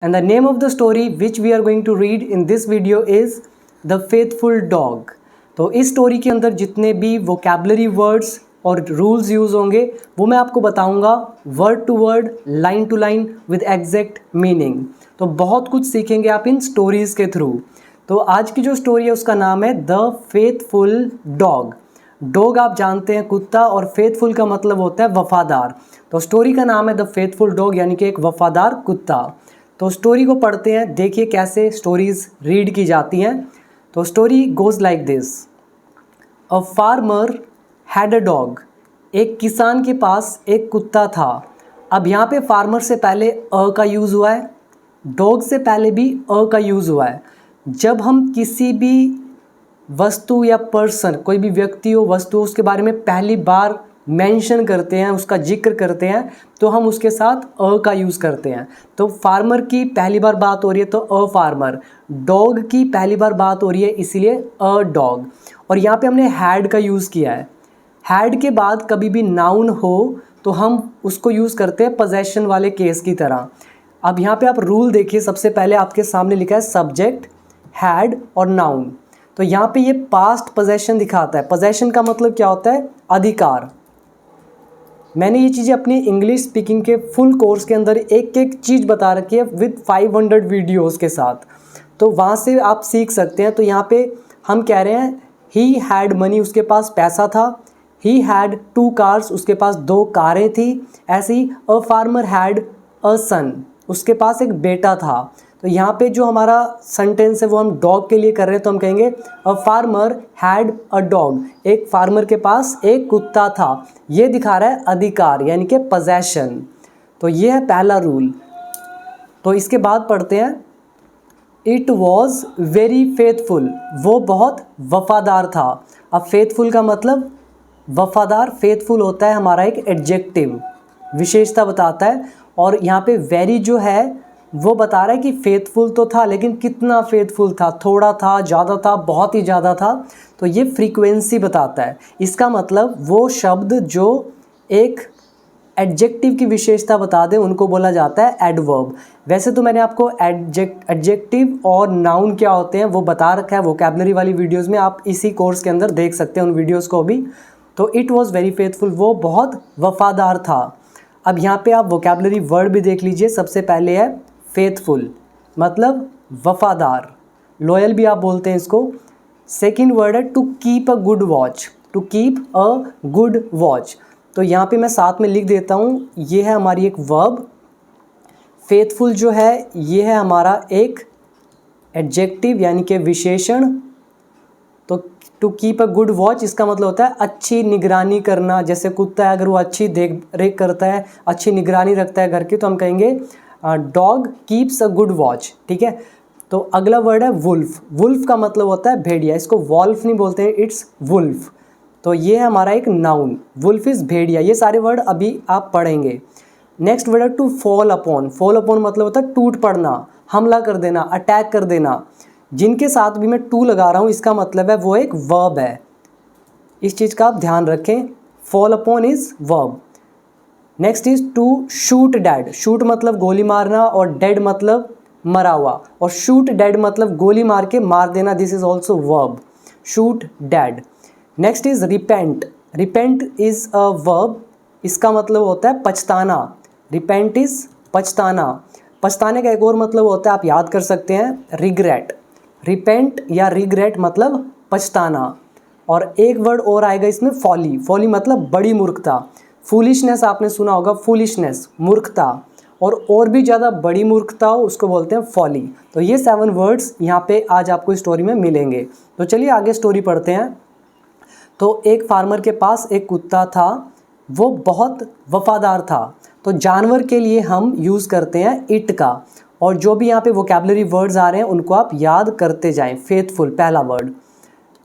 And the name of the story which we are going to read in this video is The Faithful Dog. तो इस story के अंदर जितने भी vocabulary words और rules use होंगे वो मैं आपको बताऊंगा word to word, line to line with exact meaning. तो बहुत कुछ सीखेंगे आप इन स्टोरीज़ के थ्रू। तो आज की जो स्टोरी है उसका नाम है द फेथफुल डॉग। डॉग आप जानते हैं कुत्ता, और फेथफुल का मतलब होता है वफादार। तो स्टोरी का नाम है द फेथफुल डॉग, यानी कि एक वफादार कुत्ता। तो स्टोरी को पढ़ते हैं, देखिए कैसे स्टोरीज़ रीड की जाती हैं। तो story goes like this. A farmer had a dog. एक किसान के पास एक कुत्ता था। अब यहाँ पे फार्मर से पहले अ का यूज़ हुआ है, डॉग से पहले भी अ का यूज़ हुआ है। जब हम किसी भी वस्तु या पर्सन, कोई भी व्यक्ति हो वस्तु, उसके बारे में पहली बार मेंशन करते हैं, उसका जिक्र करते हैं, तो हम उसके साथ अ का यूज़ करते हैं। तो फार्मर की पहली बार बात हो रही है तो अ फार्मर, डॉग की पहली बार बात हो रही है इसीलिए अ डॉग। और यहाँ पे हमने हैड का यूज़ किया है। हैड के बाद कभी भी नाउन हो तो हम उसको यूज़ करते हैं पोजेशन वाले केस की तरह। अब यहाँ पे आप रूल देखिए, सबसे पहले आपके सामने लिखा है सब्जेक्ट, हैड और नाउन। तो यहाँ पे ये पास्ट पोजेशन दिखाता है। पोजेशन का मतलब क्या होता है? अधिकार। मैंने ये चीज़ें अपनी इंग्लिश स्पीकिंग के फुल कोर्स के अंदर एक एक चीज़ बता रखी है विद 500 वीडियोस के साथ, तो वहाँ से आप सीख सकते हैं। तो यहाँ पे हम कह रहे हैं ही हैड मनी, उसके पास पैसा था। ही हैड 2 कार्स, उसके पास 2 कारें थी। ऐसे ही अ फार्मर हैड अ सन, उसके पास एक बेटा था। तो यहाँ पे जो हमारा सेंटेंस है वो हम डॉग के लिए कर रहे हैं, तो हम कहेंगे a farmer had a dog. एक फार्मर के पास एक कुत्ता था। ये दिखा रहा है अधिकार, यानी कि पोजेशन। तो ये है पहला रूल। तो इसके बाद पढ़ते हैं इट वॉज वेरी फेथफुल। वो बहुत वफादार था। अब फेथफुल का मतलब वफादार, फेथफुल होता है हमारा एक एडजेक्टिव, विशेषता बताता है। और यहाँ पे वेरी जो है वो बता रहा है कि फेथफुल तो था, लेकिन कितना फेथफुल था, थोड़ा था, ज़्यादा था, बहुत ही ज़्यादा था। तो ये फ्रीक्वेंसी बताता है। इसका मतलब वो शब्द जो एक एडजेक्टिव की विशेषता बता दे उनको बोला जाता है एडवर्ब। वैसे तो मैंने आपको एडजेक्टिव और नाउन क्या होते हैं वो बता रखा है वोकैबलरी वाली वीडियोस में, आप इसी कोर्स के अंदर देख सकते हैं उन वीडियोस को भी। तो इट वॉज़ वेरी फेथफुल, वो बहुत वफादार था। अब यहाँ पे आप वोकैबलरी वर्ड भी देख लीजिए। सबसे पहले है फेथफुल, मतलब वफादार, लॉयल भी आप बोलते हैं इसको। सेकेंड वर्ड है to keep a good watch, to keep a good watch. तो यहाँ पे मैं साथ में लिख देता हूँ, ये है हमारी एक वर्ब। फेथफुल जो है ये है हमारा एक एडजेक्टिव, यानी कि विशेषण। तो to keep a good watch इसका मतलब होता है अच्छी निगरानी करना। जैसे कुत्ता है, अगर वो अच्छी देख रेख करता है, अच्छी निगरानी रखता है घर की, तो हम कहेंगे dog keeps a good watch. ठीक है। तो अगला वर्ड है वुल्फ। वुल्फ का मतलब होता है भेड़िया। इसको वॉल्फ नहीं बोलते हैं, इट्स वुल्फ। तो ये है हमारा एक नाउन, वुल्फ इज़ भेड़िया। ये सारे वर्ड अभी आप पढ़ेंगे। नेक्स्ट वर्ड है to fall upon. Fall upon मतलब होता है टूट पड़ना, हमला कर देना, अटैक कर देना। जिनके साथ भी मैं टू लगा रहा हूँ इसका मतलब है वो एक वर्ब है। इस चीज़ का आप ध्यान रखें, fall upon is verb. Next is to shoot dead. Shoot मतलब गोली मारना, और डेड मतलब मरा हुआ। और शूट डेड मतलब गोली मार के मार देना, this is also verb, shoot dead. Next is repent. Repent is a verb, इसका मतलब होता है पछताना। रिपेंट इज पछताना। पछताने का एक और मतलब होता है, आप याद कर सकते हैं, रिग्रेट। रिपेंट या रिग्रेट मतलब पछताना। और एक वर्ड और आएगा इसमें, फॉली। फॉली मतलब बड़ी मूर्खता। फूलिशनेस आपने सुना होगा, फूलिशनेस मूर्खता, और भी ज़्यादा बड़ी मूर्खता हो उसको बोलते हैं फॉली। तो ये 7 वर्ड्स यहाँ पे आज आपको स्टोरी में मिलेंगे। तो चलिए आगे स्टोरी पढ़ते हैं। तो एक फार्मर के पास एक कुत्ता था, वो बहुत वफादार था। तो जानवर के लिए हम यूज़ करते हैं इट का। और जो भी यहाँ पे वोकैबलरी वर्ड्स आ रहे हैं उनको आप याद करते जाएं। फेथफुल पहला वर्ड।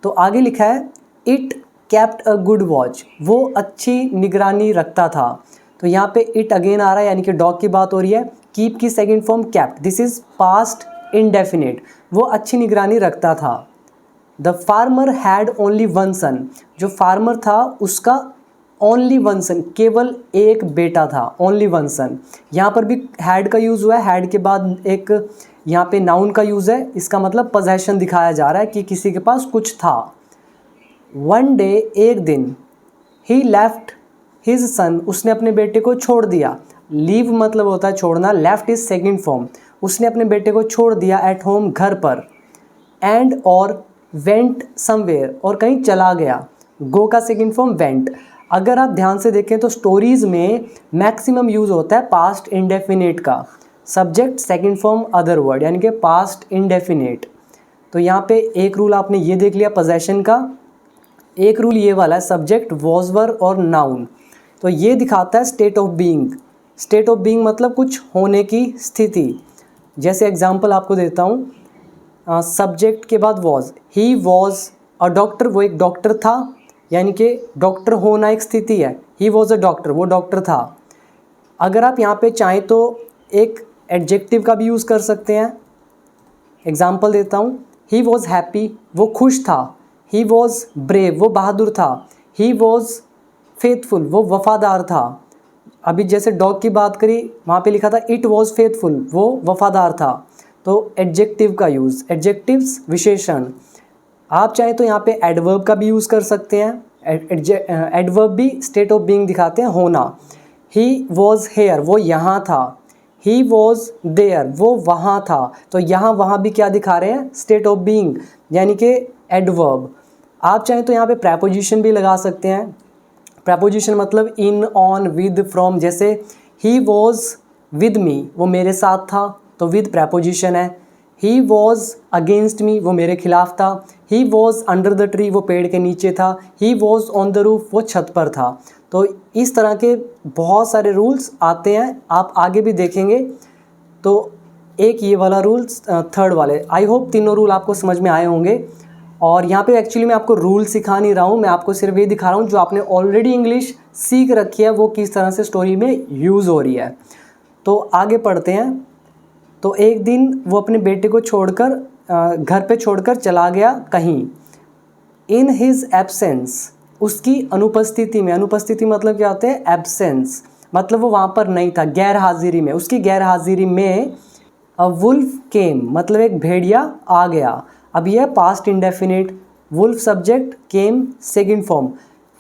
तो आगे लिखा है it kept a good watch. वो अच्छी निगरानी रखता था। तो यहाँ पे इट अगेन आ रहा है, यानी कि डॉग की बात हो रही है। कीप की second form kept, this is past indefinite. वो अच्छी निगरानी रखता था। The farmer had only one son. जो फार्मर था उसका ओनली वन सन, केवल एक बेटा था, ओनली वन सन। यहाँ पर भी हैड का यूज़ हुआ है, हैड के बाद एक यहाँ पे नाउन का यूज़ है, इसका मतलब पोजेशन दिखाया जा रहा है कि किसी के पास कुछ था। वन डे, एक दिन, ही लेफ्ट हिज सन, उसने अपने बेटे को छोड़ दिया। लीव मतलब होता है छोड़ना, लेफ्ट इज सेकेंड फॉर्म, उसने अपने बेटे को छोड़ दिया एट होम, घर पर। एंड और वेंट समवेयर, और कहीं चला गया। गो का सेकेंड फॉर्म वेंट। अगर आप ध्यान से देखें तो स्टोरीज़ में मैक्सिमम यूज़ होता है पास्ट इंडेफिनिट का, subject second form other word, यानी कि पास्ट इंडेफिनिट। तो यहाँ पे एक रूल आपने ये देख लिया पोजेशन का, एक रूल ये वाला है सब्जेक्ट वॉज वर और नाउन। तो ये दिखाता है state of being. State of being मतलब कुछ होने की स्थिति। जैसे एग्जांपल आपको देता हूँ, सब्जेक्ट के बाद was, he was a doctor, वो एक डॉक्टर था, यानी कि डॉक्टर होना एक स्थिति है। ही वॉज अ डॉक्टर, वो डॉक्टर था। अगर आप यहाँ पे चाहें तो एक एडजेक्टिव का भी यूज़ कर सकते हैं। एग्जाम्पल देता हूँ, ही वॉज हैप्पी, वो खुश था। ही वॉज ब्रेव, वो बहादुर था। ही वॉज फेथफुल, वो वफ़ादार था। अभी जैसे डॉग की बात करी, वहाँ पे लिखा था इट वॉज फेथफुल, वो वफ़ादार था। तो एडजेक्टिव का यूज़, एडजेक्टिव्स विशेषण। आप चाहें तो यहाँ पे एडवर्ब का भी यूज़ कर सकते हैं। एडवर्ब भी स्टेट ऑफ बीइंग दिखाते हैं, होना। ही वॉज हेयर, वो यहाँ था। ही वॉज देयर, वो वहाँ था। तो यहाँ वहाँ भी क्या दिखा रहे हैं, स्टेट ऑफ बीइंग, यानी कि एडवर्ब। आप चाहें तो यहाँ पे प्रेपोजिशन भी लगा सकते हैं। प्रेपोजिशन मतलब इन, ऑन, विद, फ्रॉम। जैसे ही वॉज विद मी, वो मेरे साथ था, तो विद प्रेपोजिशन है। ही वॉज अगेंस्ट मी, वो मेरे खिलाफ था। He was under the tree, वो पेड़ के नीचे था। He was on the roof, वो छत पर था। तो इस तरह के बहुत सारे रूल्स आते हैं, आप आगे भी देखेंगे। तो एक ये वाला रूल्स, थर्ड वाले, आई होप तीनों रूल आपको समझ में आए होंगे। और यहाँ पे एक्चुअली मैं आपको रूल सिखा नहीं रहा हूँ, मैं आपको सिर्फ ये दिखा रहा हूँ जो आपने ऑलरेडी इंग्लिश सीख रखी है वो किस तरह से स्टोरी में यूज़ हो रही है। तो आगे पढ़ते हैं। तो एक दिन वो अपने बेटे को छोड़कर, घर पे छोड़कर चला गया कहीं। इन हिज एब्सेंस, उसकी अनुपस्थिति में, अनुपस्थिति मतलब क्या होता है, एब्सेंस मतलब वो वहाँ पर नहीं था, गैर हाजिरी में, उसकी गैर हाजिरी में। अ वुल्फ केम मतलब एक भेड़िया आ गया। अब यह past indefinite, wolf subject, came second form.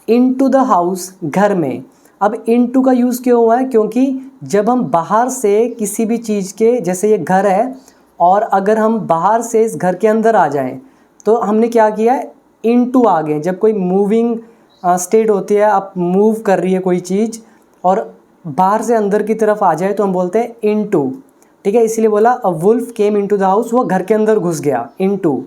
Into the house, घर में। अब इनटू का यूज़ क्यों हुआ है, क्योंकि जब हम बाहर से किसी भी चीज़ के, जैसे ये घर है, और अगर हम बाहर से इस घर के अंदर आ जाएं तो हमने क्या किया है, इनटू आ गए। जब कोई मूविंग स्टेट होती है, आप मूव कर रही है कोई चीज़ और बाहर से अंदर की तरफ आ जाए तो हम बोलते हैं इनटू। ठीक है, इसलिए बोला a wolf came into the house, वो घर के अंदर घुस गया, into.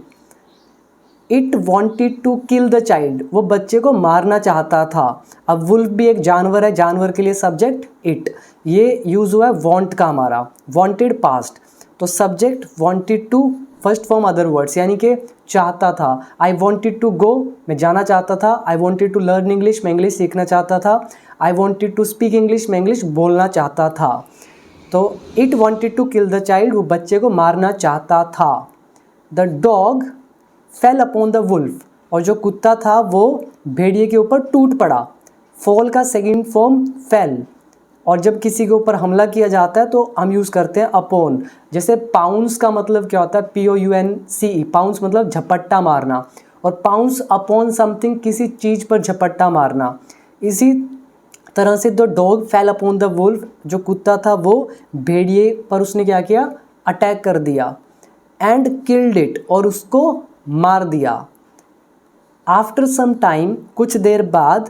It wanted to kill the child, वो बच्चे को मारना चाहता था। अब वुल्फ भी एक जानवर है, जानवर के लिए सब्जेक्ट इट। ये यूज़ हुआ है वॉन्ट का हमारा, वॉन्टेड पास्ट। तो subject wanted to, first form other words, यानी कि चाहता था। आई वॉन्टेड टू गो, मैं जाना चाहता था। I wanted to learn English, मैं इंग्लिश सीखना चाहता था। I wanted to speak English, मैं इंग्लिश बोलना चाहता था। तो it wanted to kill the child, वो बच्चे को मारना चाहता था। The dog fell upon the wolf, और जो कुत्ता था वो भेड़िए के ऊपर टूट पड़ा। फॉल का सेकंड फॉर्म फेल, और जब किसी के ऊपर हमला किया जाता है तो हम यूज़ करते हैं अपॉन। जैसे पाउंस का मतलब क्या होता है, POUNCE, पाउंस मतलब झपट्टा मारना, और पाउंस अपॉन समथिंग, किसी चीज़ पर झपट्टा मारना। इसी तरह से the dog fell upon the wolf, जो कुत्ता था वो भेड़िए पर उसने क्या किया, अटैक कर दिया। एंड किल्ड इट, और उसको मार दिया। आफ्टर सम टाइम, कुछ देर बाद,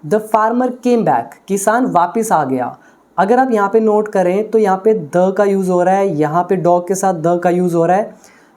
द फार्मर केम बैक, किसान वापस आ गया। अगर आप यहाँ पे नोट करें तो यहाँ पे द का यूज़ हो रहा है, यहाँ पे डॉग के साथ द का यूज़ हो रहा है।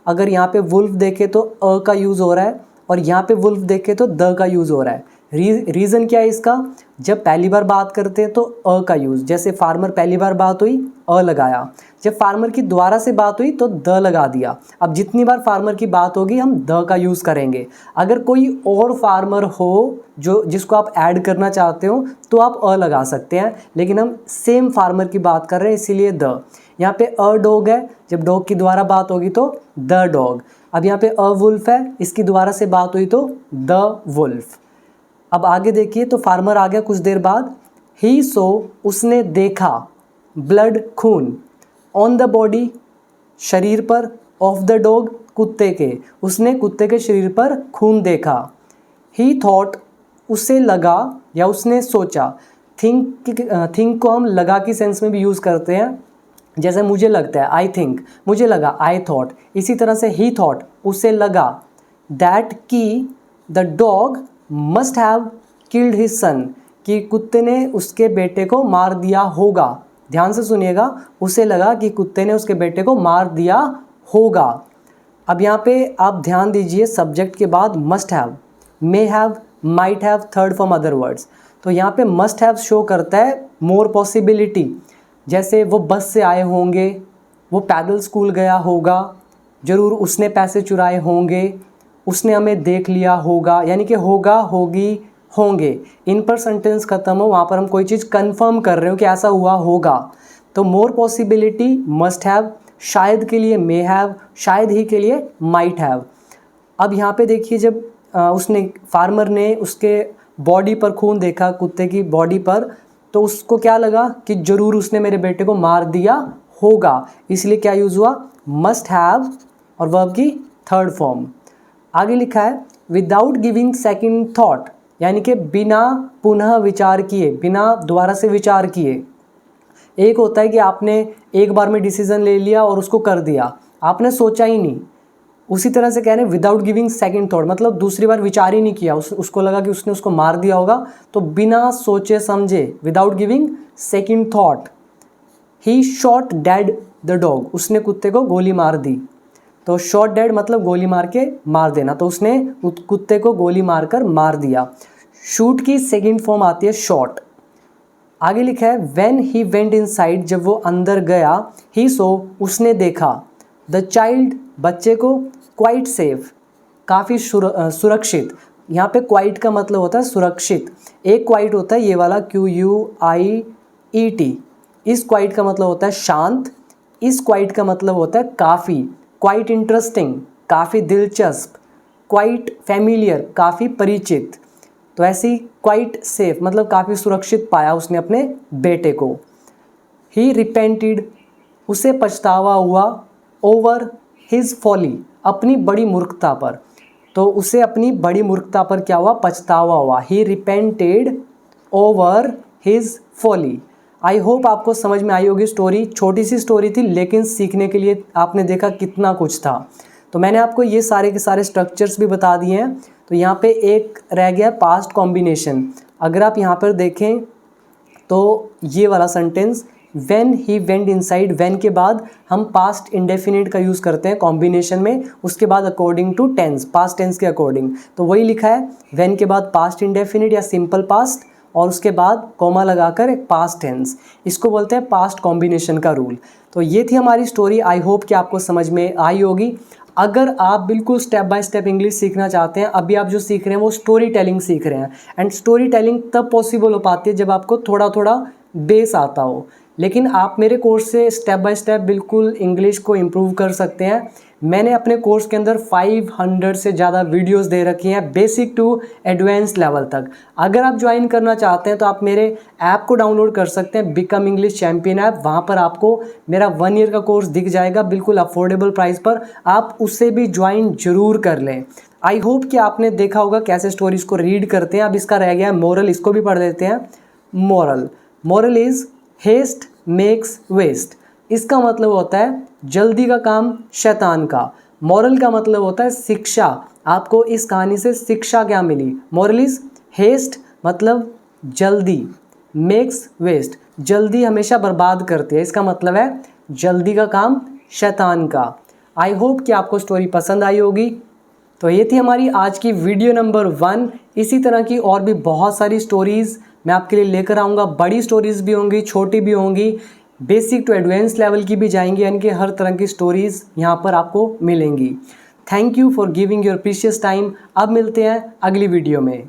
अगर यहाँ पे वुल्फ देखे तो अ का यूज़ हो रहा है, और यहाँ पे वुल्फ देखे तो द का यूज़ हो रहा है। रीज़न क्या है इसका, जब पहली बार बात करते हैं तो अ का यूज़, जैसे फार्मर पहली बार बात हुई अ लगाया, जब फार्मर की दोबारा से बात हुई तो द लगा दिया। अब जितनी बार फार्मर की बात होगी हम द का यूज़ करेंगे। अगर कोई और फार्मर हो जो जिसको आप ऐड करना चाहते हो तो आप अ लगा सकते हैं, लेकिन हम सेम फार्मर की बात कर रहे हैं इसीलिए द। यहाँ पे अ डॉग है, जब डॉग की दोबारा बात होगी तो द डॉग। अब यहाँ पे अ वुल्फ है, इसकी दोबारा से बात हुई तो द वुल्फ। अब आगे देखिए, तो फार्मर आ गया कुछ देर बाद। ही सो, उसने देखा, ब्लड खून, ऑन द बॉडी शरीर पर, ऑफ द डॉग कुत्ते के, उसने कुत्ते के शरीर पर खून देखा। ही थॉट, उसे लगा या उसने सोचा। थिंक को हम लगा की सेंस में भी यूज़ करते हैं, जैसे मुझे लगता है, आई थिंक, मुझे लगा, आई थॉट। इसी तरह से ही थॉट, उसे लगा, दैट की the dog must have killed his son, कि कुत्ते ने उसके बेटे को मार दिया होगा। ध्यान से सुनिएगा, उसे लगा कि कुत्ते ने उसके बेटे को मार दिया होगा। अब यहाँ पे आप ध्यान दीजिए, सब्जेक्ट के बाद must have, may have, might have, third form other words. तो यहाँ पे मस्ट हैव शो करता है मोर पॉसिबिलिटी, जैसे वो बस से आए होंगे, वो पैदल स्कूल गया होगा, ज़रूर उसने पैसे चुराए होंगे, उसने हमें देख लिया होगा, यानी कि होगा, होगी, होंगे, इन पर सेंटेंस खत्म हो, वहाँ पर हम कोई चीज़ कंफर्म कर रहे हो कि ऐसा हुआ होगा। तो मोर पॉसिबिलिटी मस्ट हैव, शायद के लिए मे हैव, शायद ही के लिए माइट हैव। अब यहाँ पे देखिए, जब उसने, फार्मर ने उसके बॉडी पर खून देखा, कुत्ते की बॉडी पर, तो उसको क्या लगा कि ज़रूर उसने मेरे बेटे को मार दिया होगा, इसलिए क्या यूज़ हुआ, मस्ट हैव, और वर्ब की थर्ड फॉर्म। आगे लिखा है विदाउट गिविंग सेकंड थॉट, यानी कि बिना पुनः विचार किए, बिना दोबारा से विचार किए। एक होता है कि आपने एक बार में डिसीजन ले लिया और उसको कर दिया, आपने सोचा ही नहीं। उसी तरह से कह रहे हैं विदाउट गिविंग सेकंड थॉट, मतलब दूसरी बार विचार ही नहीं किया, उसको लगा कि उसने उसको मार दिया होगा, तो बिना सोचे समझे, without giving second thought, he shot dead the dog, उसने कुत्ते को गोली मार दी। तो शॉट डेड मतलब गोली मार के मार देना, तो उसने कुत्ते को गोली मारकर मार दिया। शूट की सेकंड फॉर्म आती है शॉट। आगे लिखा है व्हेन ही वेंट इनसाइड, जब वो अंदर गया, ही सो, उसने देखा, द चाइल्ड, बच्चे को, क्वाइट सेफ, काफ़ी सुरक्षित। यहाँ पे क्वाइट का मतलब होता है सुरक्षित। एक क्वाइट होता है ये वाला QUIET, इस क्वाइट का मतलब होता है शांत, इस क्वाइट का मतलब होता है काफ़ी, क्वाइट इंटरेस्टिंग, काफ़ी दिलचस्प, क्वाइट फैमिलियर, काफ़ी परिचित। तो ऐसी क्वाइट सेफ मतलब काफ़ी सुरक्षित पाया उसने अपने बेटे को। ही रिपेंटेड, उसे पछतावा हुआ, ओवर हिज फॉली, अपनी बड़ी मूर्खता पर। तो उसे अपनी बड़ी मूर्खता पर क्या हुआ, पछतावा हुआ। He repented over his folly. I hope आपको समझ में आई होगी स्टोरी। छोटी सी स्टोरी थी, लेकिन सीखने के लिए आपने देखा कितना कुछ था। तो मैंने आपको ये सारे के सारे स्ट्रक्चर्स भी बता दिए हैं। तो यहाँ पे एक रह गया पास्ट कॉम्बिनेशन। अगर आप यहाँ पर देखें तो ये वाला sentence, when he went inside, when के बाद हम पास्ट इंडेफिनिट का यूज़ करते हैं कॉम्बिनेशन में, उसके बाद according to tense, past tense के अकॉर्डिंग। तो वही लिखा है, व्हेन के बाद पास्ट इंडेफिनिट या सिंपल पास्ट, और उसके बाद कॉमा लगाकर एक पास्ट टेंस, इसको बोलते हैं पास्ट कॉम्बिनेशन का रूल। तो ये थी हमारी स्टोरी। आई होप कि आपको समझ में आई होगी। अगर आप बिल्कुल स्टेप बाय स्टेप इंग्लिश सीखना चाहते हैं, अभी आप जो सीख रहे हैं वो स्टोरी टेलिंग सीख रहे हैं, एंड स्टोरी टेलिंग तब पॉसिबल हो पाती है जब आपको थोड़ा थोड़ा बेस आता हो। लेकिन आप मेरे कोर्स से स्टेप बाय स्टेप बिल्कुल इंग्लिश को इम्प्रूव कर सकते हैं। मैंने अपने कोर्स के अंदर 500 से ज़्यादा वीडियोस दे रखी हैं, बेसिक टू एडवांस लेवल तक। अगर आप ज्वाइन करना चाहते हैं तो आप मेरे ऐप को डाउनलोड कर सकते हैं, बिकम इंग्लिश चैम्पियन ऐप। वहाँ पर आपको मेरा 1 ईयर का कोर्स दिख जाएगा बिल्कुल अफोर्डेबल प्राइस पर, आप उससे भी ज्वाइन जरूर कर लें। आई होप कि आपने देखा होगा कैसे स्टोरीज को रीड करते हैं। अब इसका रह गया है मोरल, इसको भी पढ़ लेते हैं। Moral is haste makes waste. इसका मतलब होता है जल्दी का काम शैतान का। मॉरल का मतलब होता है शिक्षा, आपको इस कहानी से शिक्षा क्या मिली। मॉरल इज हेस्ट मतलब जल्दी, मेक्स वेस्ट जल्दी हमेशा बर्बाद करती है, इसका मतलब है जल्दी का काम शैतान का। आई होप कि आपको स्टोरी पसंद आई होगी। तो ये थी हमारी आज की वीडियो नंबर 1। इसी तरह की और भी बहुत सारी स्टोरीज़ मैं आपके लिए लेकर आऊँगा। बड़ी स्टोरीज़ भी होंगी, छोटी भी होंगी, बेसिक टू एडवांस लेवल की भी जाएंगी, यानी कि हर तरह की स्टोरीज़ यहाँ पर आपको मिलेंगी। Thank you for giving your precious time. अब मिलते हैं अगली वीडियो में।